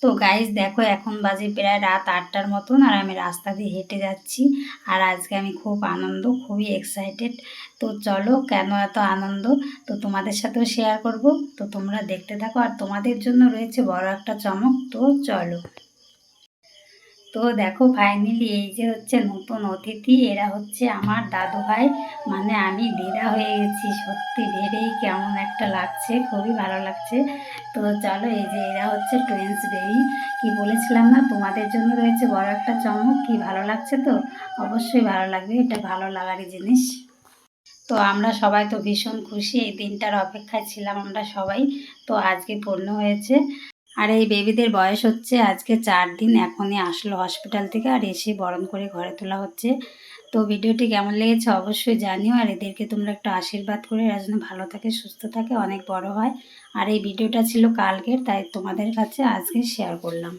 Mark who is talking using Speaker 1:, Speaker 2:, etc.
Speaker 1: তো গাইস দেখো, এখন বাজে প্রায় রাত 8টার মতন, আর আমি রাস্তা দিয়ে হেঁটে যাচ্ছি। আর আজকে আমি খুব খুবই এক্সাইটেড। তো চলো, কেন এত আনন্দ তো তোমাদের সাথেও শেয়ার করব। তো তোমরা দেখতে থাকো, আর তোমাদের জন্য রয়েছে বড় একটা চমক। তো চলো। তো দেখো, ফাইনালি এই যে হচ্ছে নতুন অতিথি, এরা হচ্ছে আমার দাদু ভাই। মানে আমি দিদা হয়ে গেছি, সত্যি ভেবেই কেমন একটা লাগছে, খুবই ভালো লাগছে। তো চলো, এই যে এরা হচ্ছে টুইন্স বেবি। কি বলেছিলাম না, তোমাদের জন্য রয়েছে বড় একটা চমক। কি ভালো লাগছে তো? অবশ্যই ভালো লাগবে, এটা ভালো লাগারই জিনিস। তো আমরা সবাই তো ভীষণ খুশি, এই দিনটার অপেক্ষায় ছিলাম আমরা সবাই। তো আজকে পূর্ণ হয়েছে। আর এই বেবিদের বয়স হচ্ছে আজকে 4 দিন, এখনই আসলো হসপিটাল থেকে, আর এসে বরণ করে ঘরে তোলা হচ্ছে। তো ভিডিওটি কেমন লেগেছে অবশ্যই জানিও, আর এদেরকে তোমরা একটু আশীর্বাদ করে এরা যেন ভালো থাকে, সুস্থ থাকে, অনেক বড় হয়। আর এই ভিডিওটা ছিল কালকের, তাই তোমাদের কাছে আজকে শেয়ার করলাম।